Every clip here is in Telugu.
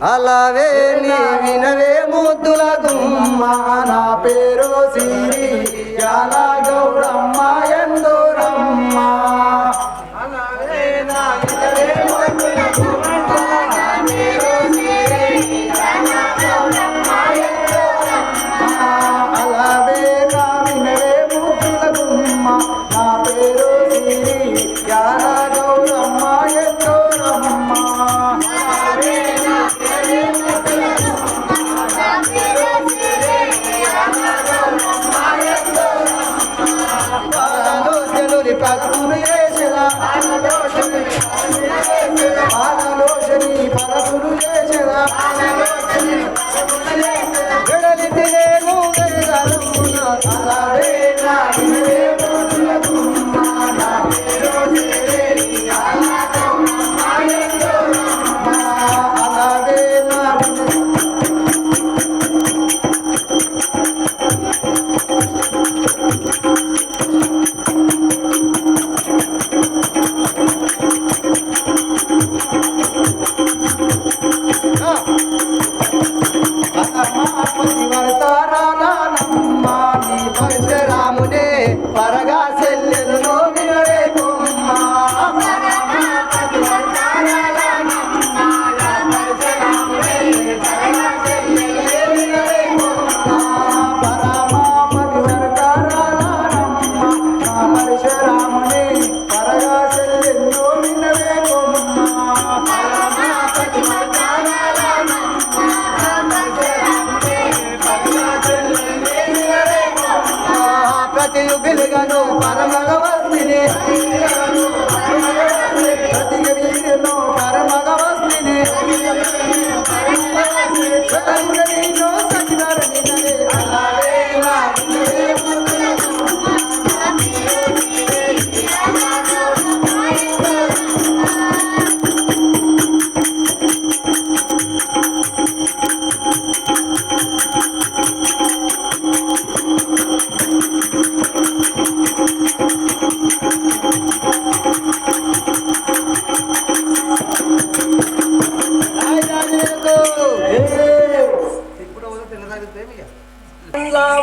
అలావే నీ వినవే ముద్దుల గుమ్మ నా పేరు సిరి యాల గౌరమ్మ ఎందూరమ్మ అలావే నా వినవే ముద్దుల గుమ్మ నా పేరు సిరి యాల గౌరమ్మ ఎందూరమ్మ అలావే నా వినవే ముద్దుల గుమ్మ నా పేరు సిరి యాల గౌరమ్మ ఎందూరమ్మ పరపులు చేసేదా పాలలోచని పరపులు చేసేదా గడలి తినేము గడగలుగున అలావే నా వినవే ముద్దుల గుమ్మ నా పేరు సిరి యాల గౌరమ్మ ఎందూరమ్మ అలావే నా రాముడే పరగా సెల్లెను వినవే కొమ్మ పరశురాముడే పరగా సెల్లెను వినవే కొమ్మ ప్రతియుగులుగాను పరమగవస్తిని ప్రతియుగీరును పరమగవస్తిని సచివారు నిన్నవే అలావే నా వినవే ముద్దుల గుమ్మ నా పేరు సిరి యాల గౌరమ్మ ఎందూరమ్మ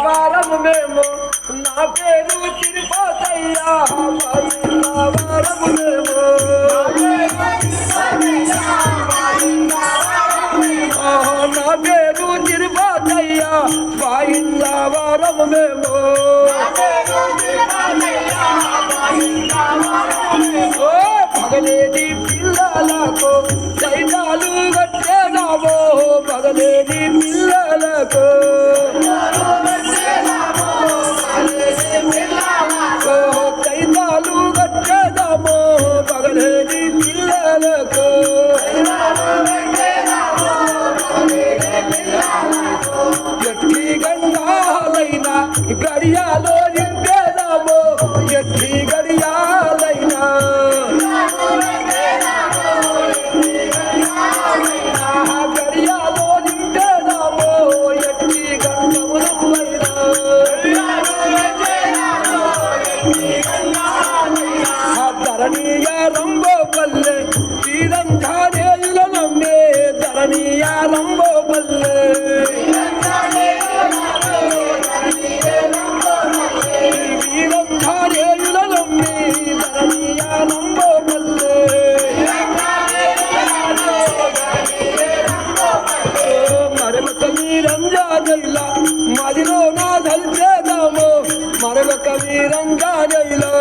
వారము మేము నా పేరు తిరుపతయ్యా వారము మేము నా పేరు తిరుపతయ్యా వారము మేము ఎట్టి గడియాలైనా గడియాలో నింటేదామో ఎట్టి గంటములైనా ధరణీయ రంగో పల్లె శ్రీరంధానేయుల నమ్మే ధరణీయ రంగో పల్లె శ్రీరంధానేయుల నమ్మే ధరణీయ రంగో పల్లె మరొక వీరంజానైలా మదిలో నా దల్చేదాము మరొక వీరంజానైలా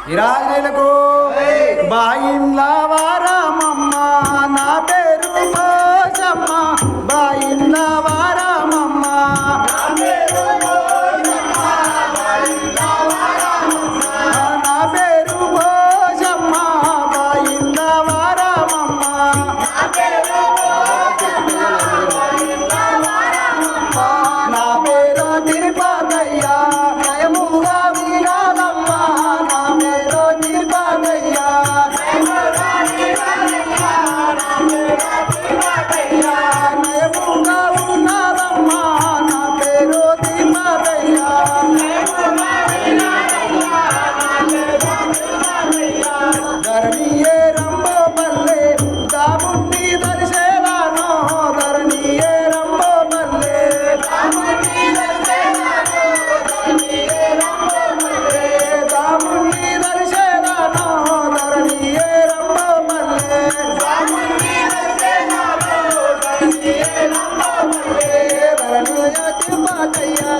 విరాజులకు బాయిండ్ల వారమమ్మ నా పేరు పోషమ్మ బాయిండ్ల వారమమ్మ నా పేరు పోషమ్మ బాయిండ్ల వారమమ్మ నా పేరు తిరుపతయ్యా నయముగా వీరాలమ్మ నా పేరు తిరుపతయ్యా నయముగా ఉన్నారమ్మ నా పేరు తిరుపతయ్యా ధరణియే రంబో పల్లె దాముని దర్శనానో ధరణియే రంబో పల్లె దాముని దర్శనానో ధరణియే రంబో పల్లె ధరణియ తిరుపతయ్యా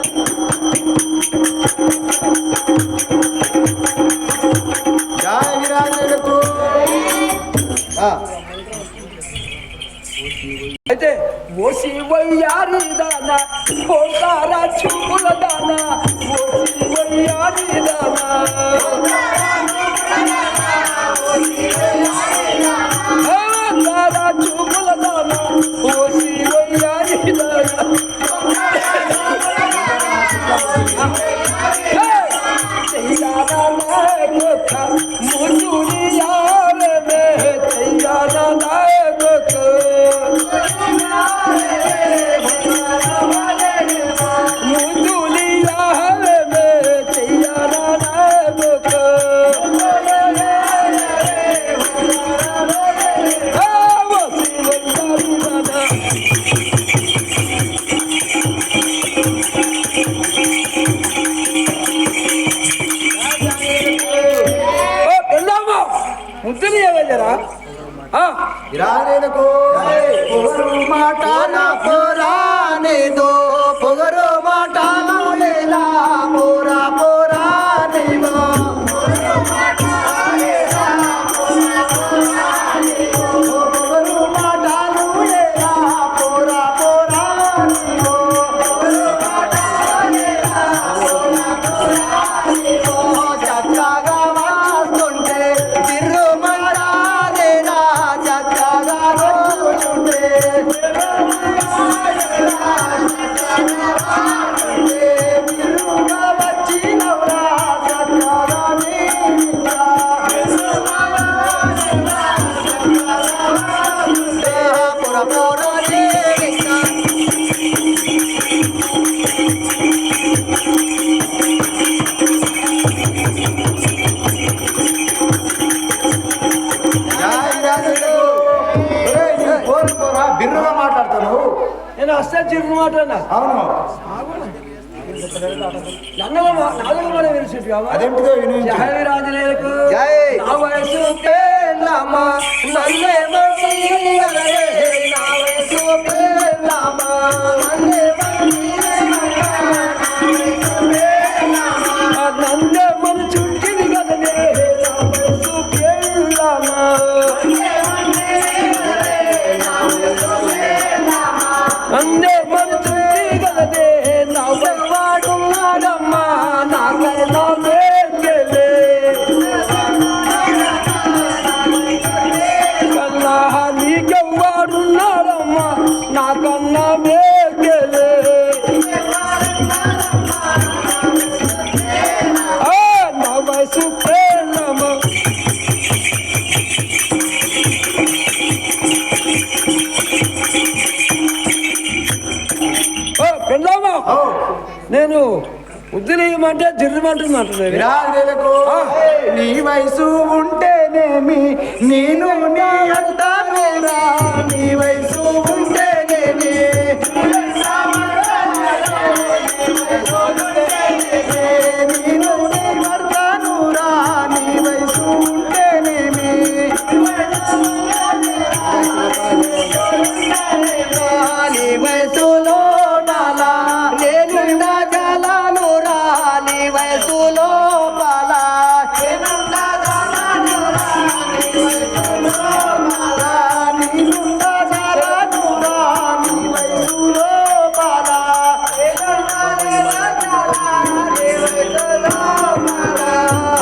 జయ విరాజులకు అయితే ఓసి వయ్యారి దానా పోతారా చూపుల దానా ఓసి వయ్యారి దానా తారా చూపుల దానా ఓసి వయ్యారి దానా తయ్యారా నాయక ముదునియారే మే తయ్యారా నాయక ముదునియారే మే తయ్యారా నాయక వసి వయ్యారి దానా ముద్దుని ఏవయ్యారా విరాజులకు పొగరు మాటల పోరానేదో పొగరు మాటల లేలా పోరా పోరానేదో పొగరు మాటలు లేలా పోరా పోరానేదో చక్కగా వాస్తుంటే తిరుమలాదేనా చక్కగా రోజుంటే తిరుగా వచ్చినవరా చక్కగా పొర పొర బిర్రుగా మాట్లాడతాను నేను అస్సలు చిరుగు మాట్లాడినా అవును నాలుగు మన తెలిసి అదేంటిదో జయ రాజులకు జై. నా వయసు పేర్లమ్మా నన్నేమో తీయగలరే, నా వయసు పేర్లమ్మా నన్నే మన చుట్టిని కదనే, నా వయసు పేర్లమ్మా అందే మరుతుంది గలదే నవ్వవాడున్నాడమ్మా నాకన్నా వేర్కెలే కన్నా నీకెవ్వాడున్నాడమ్మా నాకన్నా వేర్కెలే నా వయసు ప్రేమ పెళ్ళామా నేను ఉద్దిలేయమంటే జిర్రమంటున్నాను నీ వయసు ఉంటేనేమి నేను నీ అంటానురా నీ వయసు ఉంటేనేమి నేను నీ పడతానురా నీ వయసు ఉంటేనేమి నీ వయసులో నాలా నేను జాలాను రా నీ వయసులో పాలా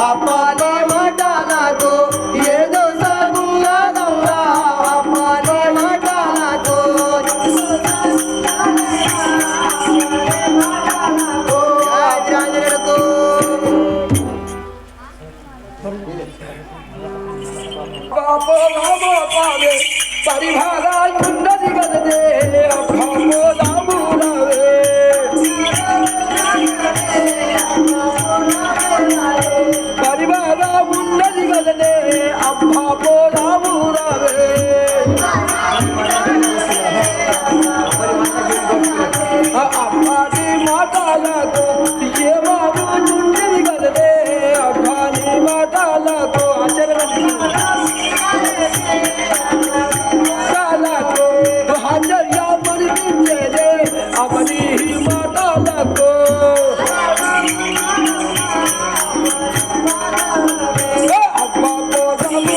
అప్పాలే మాటలకు ఏదో సాగుంగదమ్మా అప్పాలే మాటలకు పరిభాగాలున్నది కదనే అమ్మోదాములవే పరిభాగా ఉన్నది కదనే అమ్మోదాములవే అమ్మాని మాటలకు ఏమాడుతుండేది కదనే అమ్మాని మాటలకు హాజర్యామనిపించేదే అవని మాటలకు అబ్బా పోదాము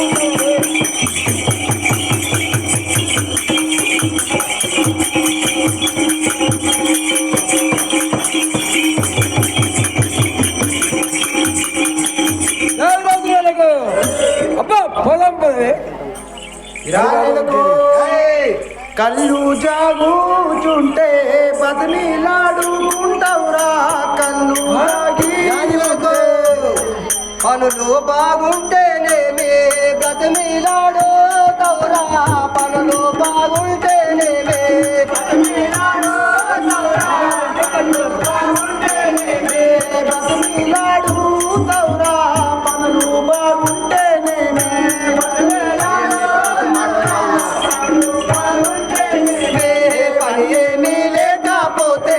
అబ్బా పోదాం పోదే కళ్ళు జాగుచుంటే బదిలీలాడుకుంటావురా కళ్ళు పనులు బాగుంటేనేమి బతిమీలాడుతావురా పనులు బాగుంటేనేమి బతిమీలాడుతావురా పనులు బాగుంటేనేమి పని ఏమీ లేకపోతే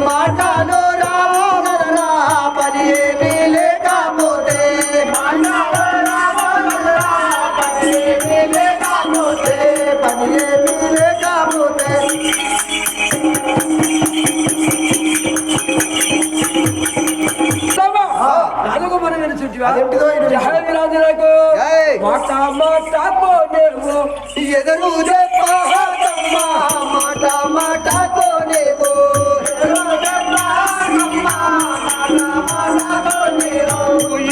మాటలు రావగలరా పని ఏమీ లేకపోతే పని ఏమీ లేకపోతే నాలుగు మన అదేంటిదో ఇది? రాజులకు మాట మాటకోనేమో ఎదురు చెప్పమ్మా మాట మాటకోనేమో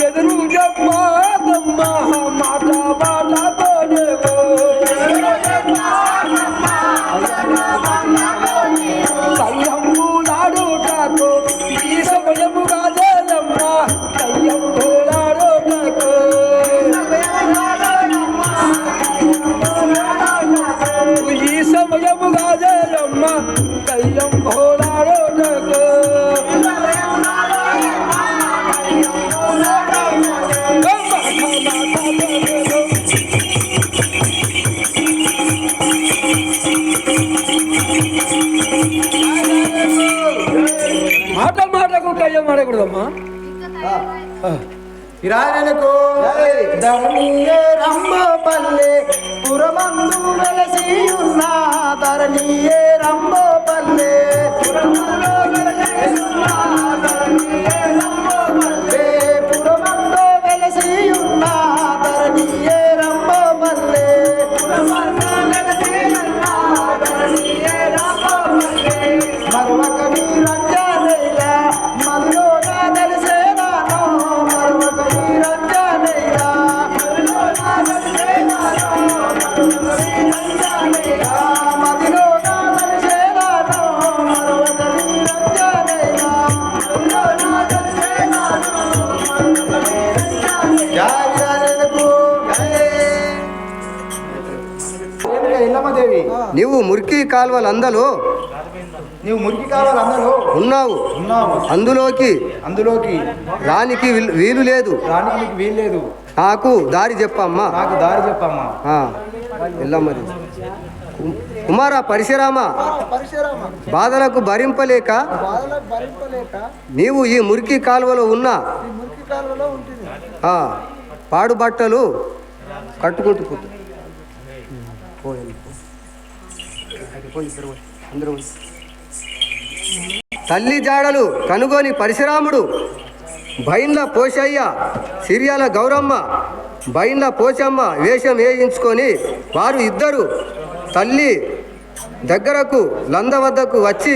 ఎదురు చెప్పమ్మా మాట మాటకోనేమో కయ్యమ్ము నాడుటకు ఈ సమయముగా జయమ్మ కయ్యమ్ము నాడుటకు ఈ సమయముగా జయమ్మ కయ్యమ్ము నాడుటకు మాట మాటకు కయ్యం ఆడకూడదమ్మా ఇరాయనకు ధరణియే రంభపల్లె పురమందు వెలసి ఉన్న ధరణియే రంభపల్లె పురమందు వెలసి ఉన్న ధరణియే రంభపల్లె నీవు మురికి కాల్వలందలో నీవు మురికి కావాలి అందరూ ఉన్నావు, ఉన్నావు, అందులోకి అందులోకి రానికి వీలు లేదు. రానికి నీకు వీల్లేదు. నాకు దారి చెప్పమ్మా. నాకు దారి చెప్పమ్మా. వెళ్ళమ్మది. కుమార పరశురామ, బాధలకు భరింపలేక నీవు ఈ మురికి కాలువలో ఉన్న పాడు బట్టలు కట్టుకుంటూ తల్లి జాడలు కనుగొని పరశురాముడు బైండ్ల పోషయ్య, సిరియాల గౌరమ్మ, బైండ్ల పోచమ్మ వేషం వేయించుకొని వారు ఇద్దరు తల్లి దగ్గరకు లంద వద్దకు వచ్చి,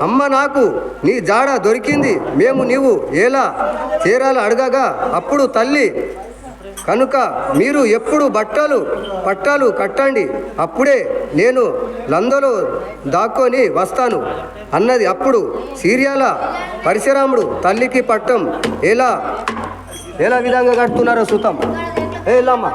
అమ్మ నాకు నీ జాడ దొరికింది, మేము నీవు ఎలా చేరాలో అడగగా, అప్పుడు తల్లి కనుక మీరు ఎప్పుడు పట్టాలు కట్టండి, అప్పుడే నేను లందలో దాక్కొని వస్తాను అన్నది. అప్పుడు సిరియాల పరశురాముడు తల్లికి పట్టం ఎలా విధంగా కడుతున్నారో సుతం. ఏ ఇల్లమ్మ